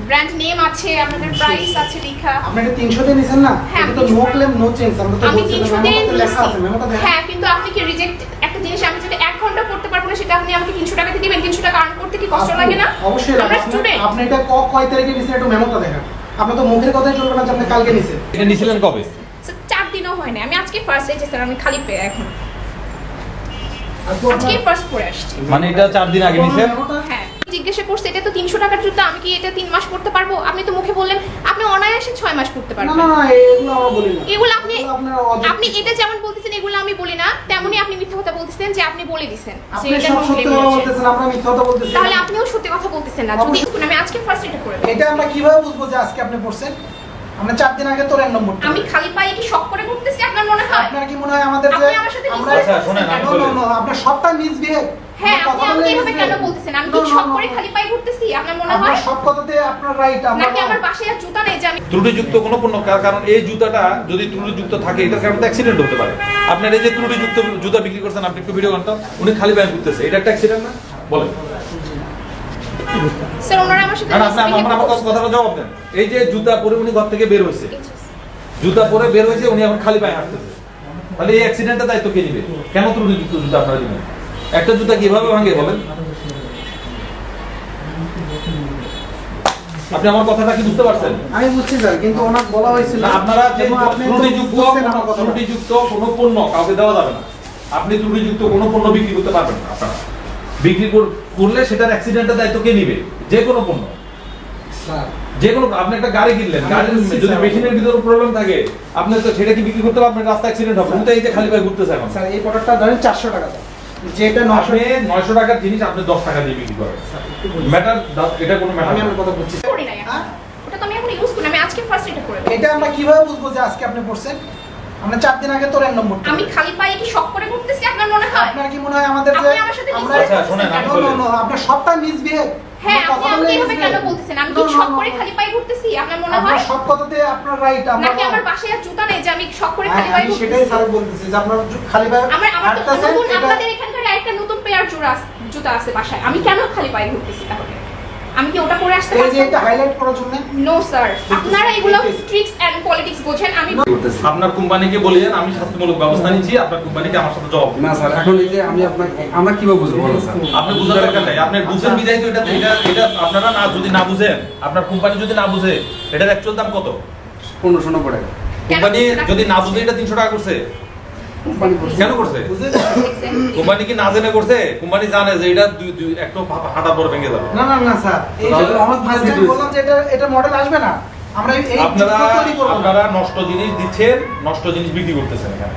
Brand name আছে, আপনাদের price আছে লেখা। আপনি এটা 300 দিয়ে নিছেন না? হ্যাঁ, এটা তো নো ক্লেম নো চেঞ্জ। আমরা তো আমি বলছি 300 দিয়ে লেখা আছে, মেমোটা দেখেন। হ্যাঁ, কিন্তু আপনি কি রিজেক্ট একটা জিনিস আমি যদি 1 ঘন্টা করতে পারবো না সেটা আপনি আমাকে 300 টাকা দিয়ে দিবেন? 300 টাকা আর্ন করতে কি কষ্ট লাগে না? অবশ্যই আমরা লাগে। স্টুডেন্ট। আপনি এটা কয় তারিখে নিছেন একটু মেমোটা দেখেন। আপনার তো মুখের কথাই চলবে না যে আপনি কালকে নিছেন। এটা নিছিলেন কবে? 4 দিনও হয় না, আমি আজকে ফার্স্ট এসেছি স্যার, আমি খালি পেয়ে এখন আপু আজকে ফার্স্ট পরে আসছি। মানে এটা 4 দিন আগে নিছেন? হ্যাঁ, জিজ্ঞাসা করছে এটা তো 300 টাকার জুতা, আমি কি এটা 3 মাস পড়তে পারবো? আপনি তো মুখে বললেন আপনি অনায়াসে 6 মাস পড়তে না পারবেন। না না, এগুলো আমরা বলি না। এগুলো আপনি এগুলো আপনার অযৌক্তিক। আপনি এটা যেমন বলতেছেন এগুলো আমি বলি না, তেমনি আপনি মিথ্যা কথা বলতেছেন যে আপনি বলে দিবেন যে আপনি এটা সব নোংরা সত্যি কথা বলতেছেন, আমরা মিথ্যা কথা বলতেছি। তাহলে আপনিও সত্যি কথা বলতেছেন না। যদি আমি আজকে ফার্স্ট এটা করে দেব। এটা আমরা কিভাবে বুঝবো যে আজকে আপনি পড়ছেন? আমরা 4 দিন আগে তো র‍্যান্ডম মোড। আমি খালি পায়ে কি শক করে ঘুরতেছি আপনার মনে হয়? আপনার কি মনে হয় আমাদের যে আপনি আমার সাথে আমরা discuss আচ্ছা শুনেন আমি নো বলি। নো নো, আপনার সবটা মিসবিহেভ। হ্যাঁ, আপনি আমাকে এভাবে কেন বলতেছেন? আমি কি শক করে খালি পায়ে ঘুরতেছি আপনার মনে হয়? আপনার সব কথাতে আপনার রাইট, আমরা নাকি আমার বাসায় আর জুতা নেই যে আমি ত্রুটিযুক্ত কোনো পণ্য কারণ এই জুতাটা যদি ত্রুটিযুক্ত থাকে এটার কারণে তো অ্যাক্সিডেন্ট হতে পারে। আপনার এই যে ত্রুটিযুক্ত জুতা বিক্রি করছেন, আপনি একটু ভিডিও করেন তো, উনি খালি পায়ে ঘুরতেছে, এটা একটা অ্যাক্সিডেন্ট না? বলেন। স্যার ওনারা আমার সাথে না আপনি আমার কথাটা জবাব দেন। এই যে জুতা পরে উনি ঘর থেকে বের হয়েছে, জুতা পরে বের হয়েছে, উনি এখন খালি পায়ে হাঁটতেছে, তাহলে এই অ্যাক্সিডেন্টের দায়িত্ব কে নেবে? কেন ত্রুটিযুক্ত জুতা আপনারা দিবেন? একটা জুতা কিভাবে ভাঙে বলেন? আপনি আমার কথাটা কি বুঝতে পারছেন? আমি বুঝছি স্যার, কিন্তু ওনার বলা হয়েছিল না আপনারা যে এবং আপনি তো ত্রুটিযুক্ত বুঝছেন আমার কথা। ত্রুটিযুক্ত কোনো পণ্য কাউকে দেওয়া যাবে না। আপনি ত্রুটিযুক্ত কোনো পণ্য বিক্রি করতে পারবেন না। আপনারা বিক্রি করলে সেটার অ্যাক্সিডেন্টের দায়িত্ব কে নেবে? যে কোনো পণ্য, স্যার যে কোনো আপনি একটা গাড়ি কিনলেন, গাড়ির যদি মেশিনের ভিতরে প্রবলেম থাকে, আপনি তো সেটা কি বিক্রি করতে পারবেন? রাস্তা অ্যাক্সিডেন্ট হবে, কিন্তু এই যে খালি পায়ে ঘুরতেছে এখন। স্যার এই প্রোডাক্টটা ধরেন 400 টাকা দাম, যেটা 900 আপনি 900 টাকার জিনিস আপনি 10 টাকা দিয়ে বিক্রি করেন, ম্যাটার এটা কোনো ম্যাটার আমি না। আপনার কথা বলছি। করি নাই এখন। ওটা তো আমি এখন ইউজ করি না, আমি আজকে ফার্স্ট এটা করে দেব। এটা আমরা কিভাবে বুঝবো যে আজকে আপনি পড়ছেন? আমরা 4 দিন আগে তো র‍্যান্ডম মোড। আমি খালি পায়ে কি শক করে ঘুরতেছি আপনার মনে হয়? আপনার কি মনে হয় আমাদের যে আপনি আমার সাথে আমরা আচ্ছা, শুনেন, আমি নো নো বলি। নো, আপনার সবটা মিসবিহেভ। হ্যাঁ, আপনি আমাকে এভাবে কেন বলতেছেন? আমি কি শক করে খালি পায়ে ঘুরতেছি আপনার মনে হয়? আপনার সব কথাতে আপনার রাইট, আমরা নাকি আমার বাসায় আর জুতা নেই যে আমি শক করে খালি পায়ে আমি ঘুরতেছি? সেটাই স্যার বলতেছি যে আপনার খালি পায়ে আমার তো হাঁটতেছেন, নতুন এটা আপনাদের এখানকার আরেকটা নতুন পেয়ার জুতা আছে বাসায়, আমি কেন খালি পায়ে ঘুরতেছি তাহলে? আমি কি ওটা পরে আসতে এই যে পারতাম? এটা হাইলাইট করার জন্য নো স্যার, আপনারা এগুলো ট্রিক্স এন্ড পলিটিক্স বোঝেন। আমি আপনার কোম্পানিকে বলিয়েন আমি শাস্তিমূলক ব্যবস্থা নিচ্ছি, আপনার কোম্পানিকে আমার সাথে জবাব দিন। না স্যার, এখন এই যে আমি আমরা কিভাবে বুঝবো বলেন স্যার? আপনি বুঝার দরকার নাই, আপনি বুঝেন বিধায় তো এটা আপনারা না যদি না বুঝেন, আপনার কোম্পানি যদি না বুঝে, এটার অ্যাকচুয়াল দাম কত? 1500 পড়ে কোম্পানি যদি না বুঝে এটা 300 টাকা করছে, কোম্পানি করছে। কেন করছে? বুঝলেন? কোম্পানি কি না জেনে করছে? কোম্পানি জানে যে এটা একটু হাঁটার পর ভেঙে যাবে। না না না স্যার, এই যে আমার ফার্স্ট টাইম বললাম যে এটা মডেল আসবে না, আমরা এই আপনারা তৈরি করব না। আপনারা নষ্ট জিনিস দিচ্ছেন, নষ্ট জিনিস বিক্রি করতেছেন এখানে।